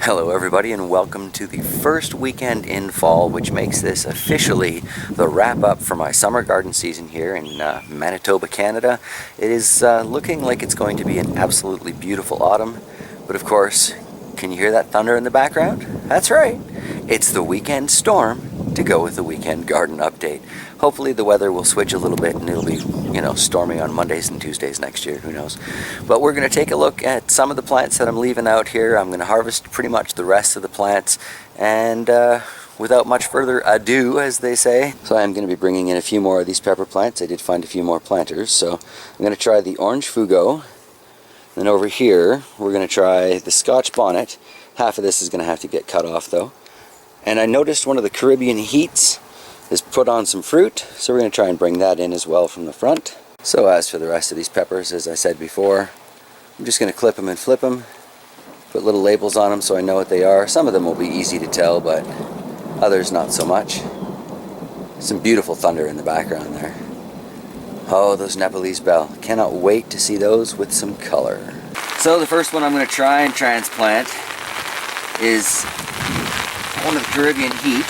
Hello everybody and welcome to the first weekend in fall, which makes this officially the wrap up for my summer garden season here in Manitoba, Canada. It is looking like it's going to be an absolutely beautiful autumn, but of course, can you hear that thunder in the background? That's right, it's the weekend storm to go with the weekend garden update. Hopefully the weather will switch a little bit and it'll be, stormy on Mondays and Tuesdays next year, who knows. But we're going to take a look at some of the plants that I'm leaving out here. I'm going to harvest pretty much the rest of the plants, and without much further ado, as they say. So I'm going to be bringing in a few more of these pepper plants. I did find a few more planters, so I'm going to try the orange fugo. Then over here, we're going to try the Scotch bonnet. Half of this is going to have to get cut off though. And I noticed one of the Caribbean heats has put on some fruit, so we're going to try and bring that in as well from the front. So as for the rest of these peppers, as I said before, I'm just going to clip them and flip them, put little labels on them so I know what they are. Some of them will be easy to tell, but others not so much. Some beautiful thunder in the background there. Oh, those Nepalese bell. Cannot wait to see those with some color. So the first one I'm going to try and transplant is one of the Caribbean heat.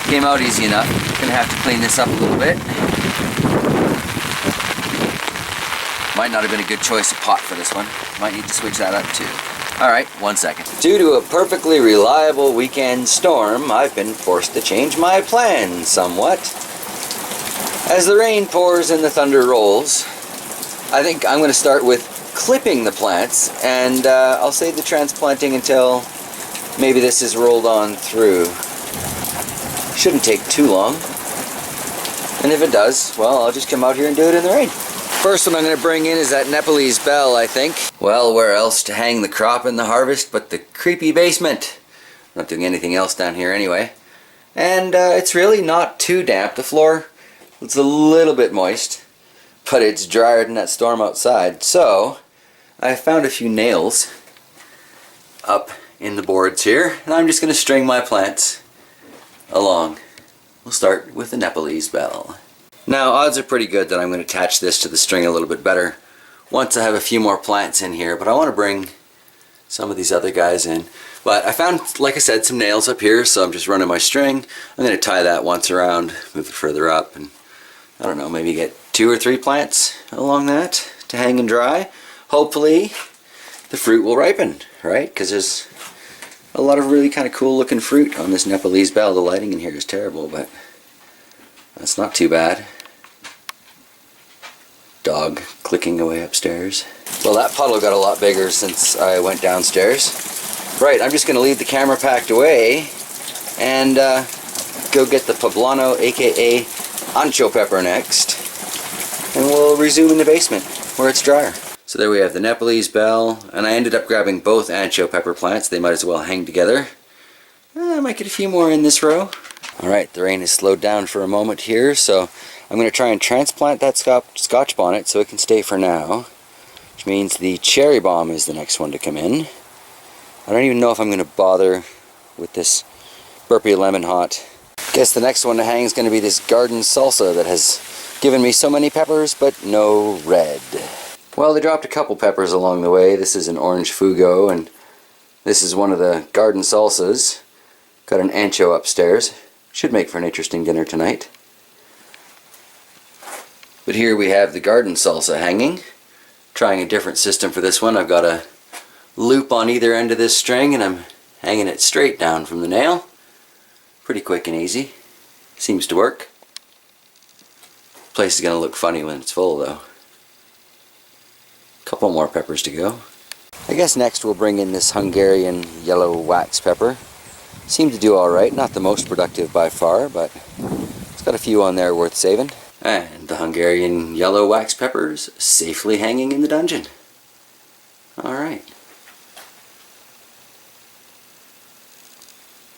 Came out easy enough. Gonna have to clean this up a little bit. Might not have been a good choice of pot for this one. Might need to switch that up too. Alright, 1 second. Due to a perfectly reliable weekend storm, I've been forced to change my plans somewhat. As the rain pours and the thunder rolls, I think I'm going to start with clipping the plants, and I'll save the transplanting until maybe this is rolled on through. Shouldn't take too long. And if it does, well, I'll just come out here and do it in the rain. First one I'm going to bring in is that Nepalese bell, I think. Well, where else to hang the crop in the harvest but the creepy basement? I'm not doing anything else down here anyway. And it's really not too damp. The floor, it's a little bit moist, but it's drier than that storm outside. So I found a few nails up in the boards here, and I'm just going to string my plants along. We'll start with the Nepalese bell. Now, odds are pretty good that I'm going to attach this to the string a little bit better once I have a few more plants in here, but I want to bring some of these other guys in. But I found, like I said, some nails up here, so I'm just running my string. I'm going to tie that once around, move it further up, and I don't know, maybe get 2 or 3 plants along that to hang and dry. Hopefully the fruit will ripen, right? Because there's a lot of really kind of cool looking fruit on this Nepalese bell. The lighting in here is terrible, but that's not too bad. Dog clicking away upstairs. Well, that puddle got a lot bigger since I went downstairs. Right, I'm just going to leave the camera packed away and go get the poblano, aka ancho pepper next, and we'll resume in the basement where it's drier. So there we have the Nepalese bell, and I ended up grabbing both ancho pepper plants. They might as well hang together. I might get a few more in this row. Alright, the rain has slowed down for a moment here, so I'm going to try and transplant that Scotch bonnet so it can stay for now, which means the cherry bomb is the next one to come in. I don't even know if I'm going to bother with this Burpee Lemon Hot. Guess the next one to hang is going to be this garden salsa that has given me so many peppers but no red. Well, they dropped a couple peppers along the way. This is an orange fugo, and this is one of the garden salsas. Got an ancho upstairs. Should make for an interesting dinner tonight. But here we have the garden salsa hanging. Trying a different system for this one. I've got a loop on either end of this string, and I'm hanging it straight down from the nail. Pretty quick and easy. Seems to work. Place is going to look funny when it's full though. Couple more peppers to go. I guess next we'll bring in this Hungarian yellow wax pepper. Seemed to do alright, not the most productive by far, but it's got a few on there worth saving. And the Hungarian yellow wax peppers safely hanging in the dungeon. Alright.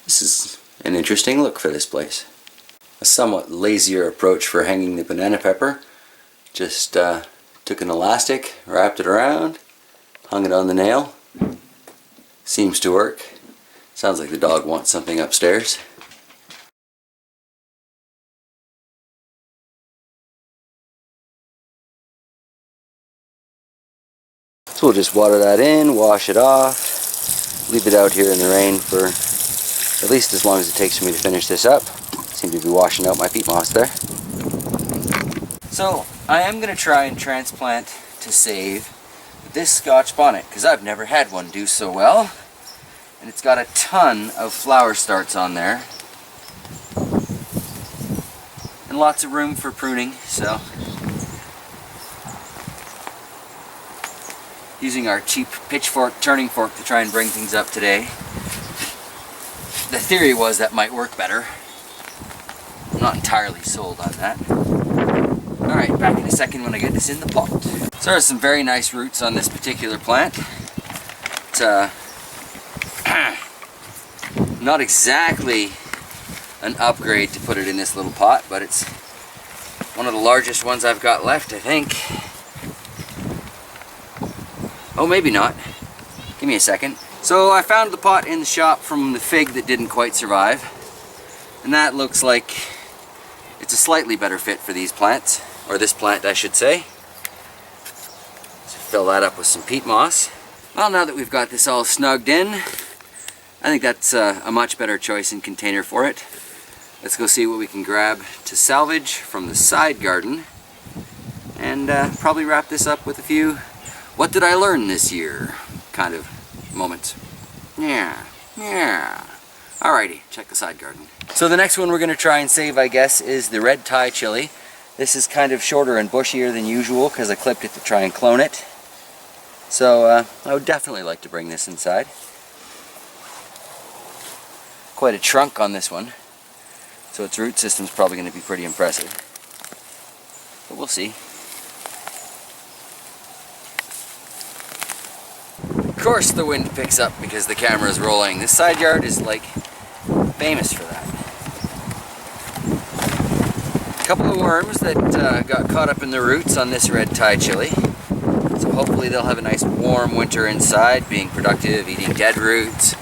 This is an interesting look for this place. A somewhat lazier approach for hanging the banana pepper. Just took an elastic, wrapped it around, hung it on the nail. Seems to work. Sounds like the dog wants something upstairs. So So we'll just water that in, wash it off, leave it out here in the rain for at least as long as it takes for me to finish this up. Seem to be washing out my peat moss there. So I am going to try and transplant to save this Scotch bonnet because I've never had one do so well. And it's got a ton of flower starts on there. And lots of room for pruning, so using our cheap pitchfork turning fork to try and bring things up today. The theory was that might work better. I'm not entirely sold on that. Alright, back in a second when I get this in the pot. So there's some very nice roots on this particular plant. It's not exactly an upgrade to put it in this little pot, but it's one of the largest ones I've got left, I think. Oh, maybe not. Give me a second. So I found the pot in the shop from the fig that didn't quite survive. And that looks like it's a slightly better fit for these plants. Or this plant, I should say. So fill that up with some peat moss. Well, now that we've got this all snugged in, I think that's a much better choice in container for it. Let's go see what we can grab to salvage from the side garden. And probably wrap this up with a few "what did I learn this year" kind of moments. Yeah. Alrighty, check the side garden. So the next one we're going to try and save, I guess, is the red Thai chili. This is kind of shorter and bushier than usual because I clipped it to try and clone it. So I would definitely like to bring this inside. Quite a trunk on this one, so its root system's probably going to be pretty impressive. But we'll see. Of course the wind picks up because the camera is rolling. This side yard is like famous for that. A couple of worms that got caught up in the roots on this red Thai chili. So hopefully they'll have a nice warm winter inside, being productive, eating dead roots,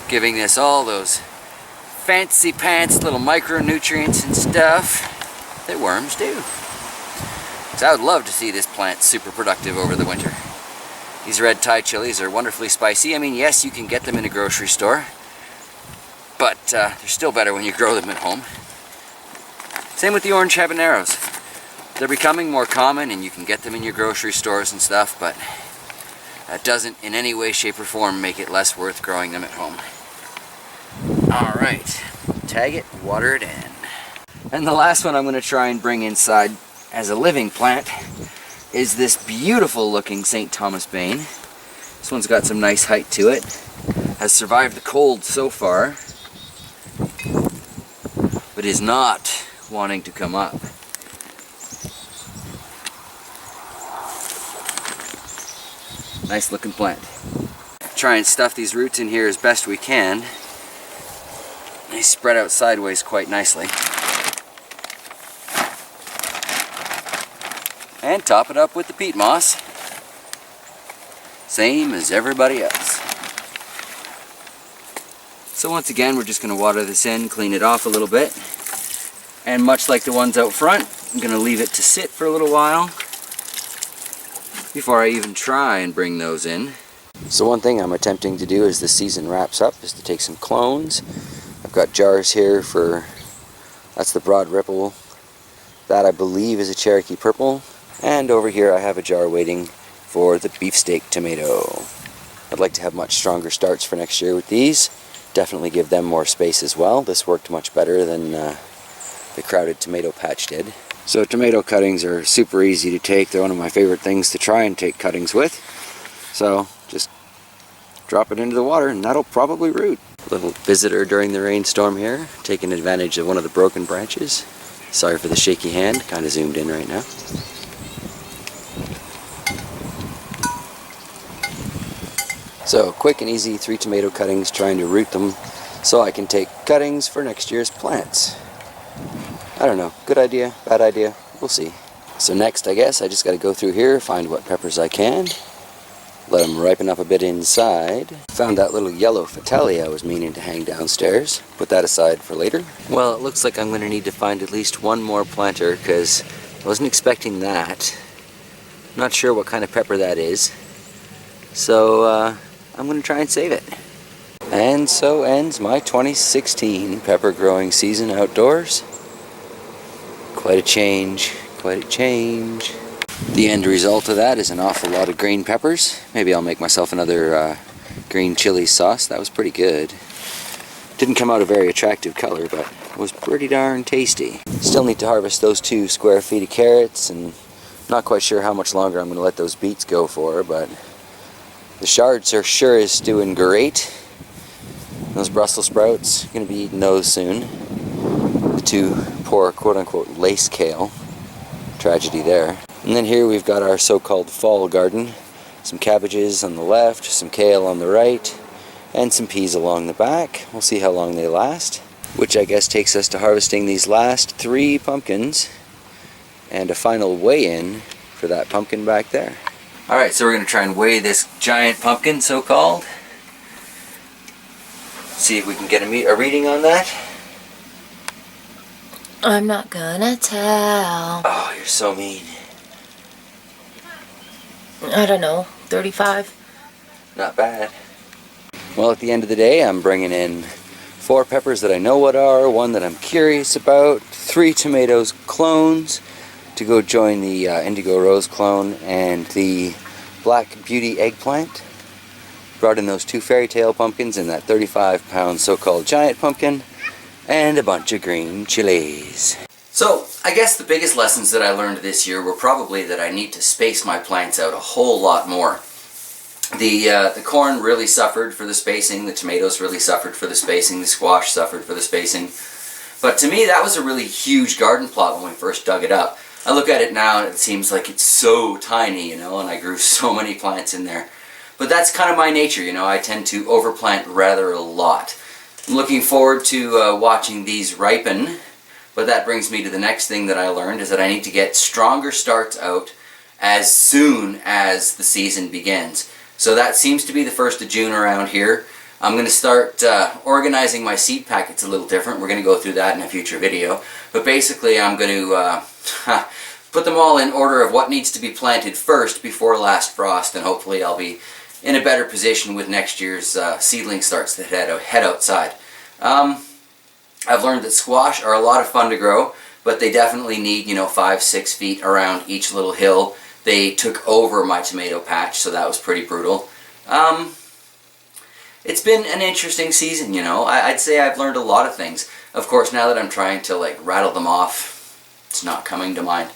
giving this all those fancy pants little micronutrients and stuff that worms do. So I would love to see this plant super productive over the winter. These red Thai chilies are wonderfully spicy. I mean, yes, you can get them in a grocery store, but they're still better when you grow them at home. Same with the orange habaneros. They're becoming more common and you can get them in your grocery stores and stuff, but that doesn't in any way, shape, or form make it less worth growing them at home. Alright, tag it, water it in. And the last one I'm going to try and bring inside as a living plant is this beautiful looking St. Thomas Bane. This one's got some nice height to it. Has survived the cold so far, but is not wanting to come up. Nice looking plant. Try and stuff these roots in here as best we can. They spread out sideways quite nicely. And top it up with the peat moss. Same as everybody else. So once again, we're just going to water this in, clean it off a little bit. And much like the ones out front, I'm going to leave it to sit for a little while before I even try and bring those in. So one thing I'm attempting to do as the season wraps up is to take some clones. I've got jars here for, that's the Broad Ripple. That I believe is a Cherokee Purple. And over here I have a jar waiting for the beefsteak tomato. I'd like to have much stronger starts for next year with these. Definitely give them more space as well. This worked much better than the crowded tomato patch did. So tomato cuttings are super easy to take. They're one of my favorite things to try and take cuttings with. So just drop it into the water and that'll probably root. Little visitor during the rainstorm here, taking advantage of one of the broken branches. Sorry for the shaky hand, kind of zoomed in right now. So quick and easy 3 tomato cuttings, trying to root them so I can take cuttings for next year's plants. I don't know, good idea, bad idea, we'll see. So next I guess I just got to go through here, find what peppers I can, let them ripen up a bit inside. Found that little yellow Phytalia I was meaning to hang downstairs, put that aside for later. Well, it looks like I'm going to need to find at least one more planter because I wasn't expecting that. Not sure what kind of pepper that is. So I'm going to try and save it. And so ends my 2016 pepper growing season outdoors. Quite a change, quite a change. The end result of that is an awful lot of green peppers. Maybe I'll make myself another green chili sauce. That was pretty good. Didn't come out a very attractive color, but it was pretty darn tasty. Still need to harvest those 2 square feet of carrots, and not quite sure how much longer I'm going to let those beets go for, but the shards are sure is doing great. Those Brussels sprouts, going to be eating those soon. The 2 poor quote-unquote lace kale. Tragedy there. And then here we've got our so-called fall garden. Some cabbages on the left, some kale on the right, and some peas along the back. We'll see how long they last. Which I guess takes us to harvesting these last 3 pumpkins and a final weigh-in for that pumpkin back there. Alright, so we're going to try and weigh this giant pumpkin, so-called. See if we can get a reading on that. I'm not gonna tell. Oh, you're so mean. I don't know, 35? Not bad. Well, at the end of the day, I'm bringing in 4 peppers that I know what are, 1 that I'm curious about, 3 tomatoes clones to go join the Indigo Rose clone, and the Black Beauty eggplant. Brought in those 2 fairy tale pumpkins and that 35-pound so-called giant pumpkin, and a bunch of green chilies. So, I guess the biggest lessons that I learned this year were probably that I need to space my plants out a whole lot more. The corn really suffered for the spacing, the tomatoes really suffered for the spacing, the squash suffered for the spacing. But to me, that was a really huge garden plot when we first dug it up. I look at it now and it seems like it's so tiny, you know, and I grew so many plants in there. But that's kind of my nature, you know, I tend to overplant rather a lot. I'm looking forward to watching these ripen, but that brings me to the next thing that I learned, is that I need to get stronger starts out as soon as the season begins. So that seems to be the 1st of June around here. I'm going to start organizing my seed packets a little different. We're going to go through that in a future video. But basically I'm going to put them all in order of what needs to be planted first before last frost, and hopefully I'll be in a better position with next year's seedling starts that head outside. I've learned that squash are a lot of fun to grow, but they definitely need, you know, 5-6 feet around each little hill. They took over my tomato patch, so that was pretty brutal. It's been an interesting season, you know. I'd say I've learned a lot of things. Of course, now that I'm trying to like rattle them off, it's not coming to mind.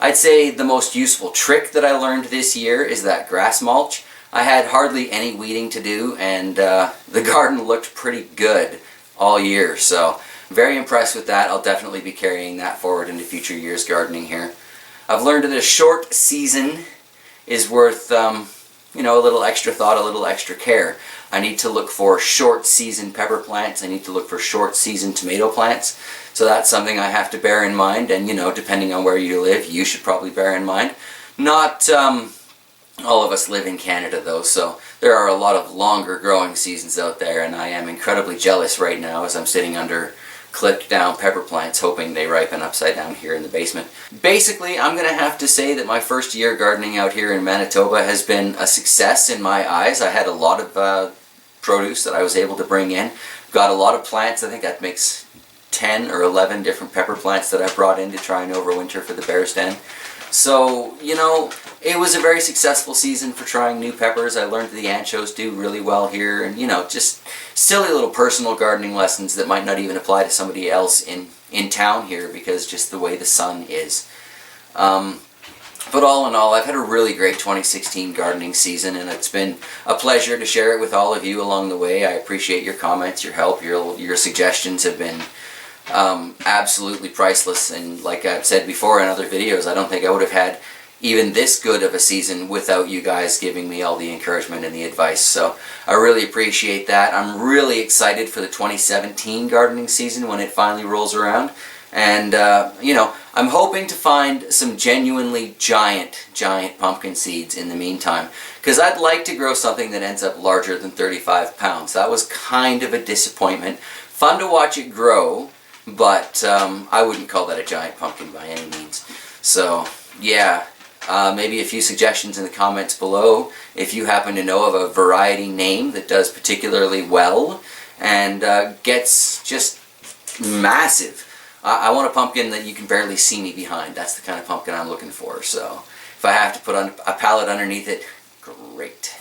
I'd say the most useful trick that I learned this year is that grass mulch. I had hardly any weeding to do, and the garden looked pretty good all year, so very impressed with that. I'll definitely be carrying that forward into future years gardening here. I've learned that a short season is worth, you know, a little extra thought, a little extra care. I need to look for short season pepper plants. I need to look for short season tomato plants. So that's something I have to bear in mind, and, you know, depending on where you live, you should probably bear in mind. Not all of us live in Canada though, so there are a lot of longer growing seasons out there, and I am incredibly jealous right now as I'm sitting under clipped down pepper plants hoping they ripen upside down here in the basement. Basically, I'm going to have to say that my first year gardening out here in Manitoba has been a success in my eyes. I had a lot of produce that I was able to bring in. Got a lot of plants. I think that makes 10 or 11 different pepper plants that I brought in to try and overwinter for the Bear's Den. So, you know, it was a very successful season for trying new peppers. I learned that the anchos do really well here, and, you know, just silly little personal gardening lessons that might not even apply to somebody else in town here, because just the way the sun is. But all in all, I've had a really great 2016 gardening season, and it's been a pleasure to share it with all of you along the way. I appreciate your comments, your help, your suggestions have been absolutely priceless, and like I've said before in other videos, I don't think I would have had even this good of a season without you guys giving me all the encouragement and the advice. So I really appreciate that. I'm really excited for the 2017 gardening season when it finally rolls around, and you know, I'm hoping to find some genuinely giant pumpkin seeds in the meantime, because I'd like to grow something that ends up larger than 35 pounds. That was kind of a disappointment. Fun to watch it grow, but I wouldn't call that a giant pumpkin by any means. So yeah, Maybe a few suggestions in the comments below if you happen to know of a variety name that does particularly well and gets just massive. I want a pumpkin that you can barely see me behind. That's the kind of pumpkin I'm looking for. So if I have to put on a pallet underneath it, great.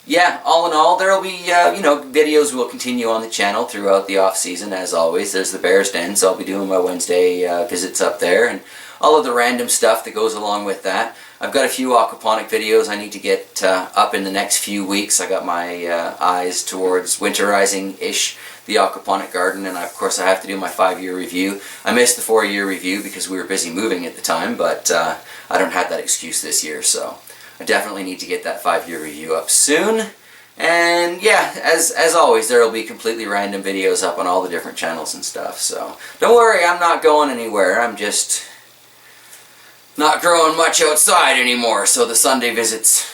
Yeah, all in all, there will be, videos will continue on the channel throughout the off-season, as always. There's the Bear's Den, so I'll be doing my Wednesday visits up there, and all of the random stuff that goes along with that. I've got a few aquaponic videos I need to get up in the next few weeks. I got my eyes towards winterizing-ish the aquaponic garden, and of course I have to do my 5-year review. I missed the 4-year review because we were busy moving at the time, but I don't have that excuse this year, so I definitely need to get that 5-year review up soon. And yeah, as always, there will be completely random videos up on all the different channels and stuff, so don't worry, I'm not going anywhere. I'm just not growing much outside anymore, so the Sunday visits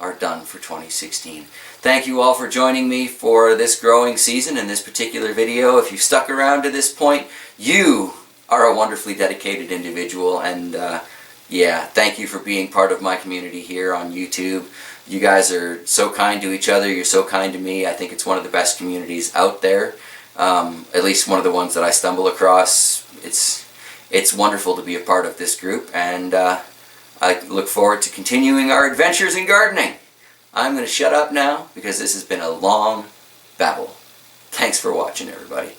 are done for 2016. Thank you all for joining me for this growing season in this particular video. If you've stuck around to this point, you are a wonderfully dedicated individual, and yeah, thank you for being part of my community here on YouTube. You guys are so kind to each other, you're so kind to me. I think it's one of the best communities out there, at least one of the ones that I stumble across. It's wonderful to be a part of this group, and I look forward to continuing our adventures in gardening. I'm going to shut up now because this has been a long babble. Thanks for watching, everybody.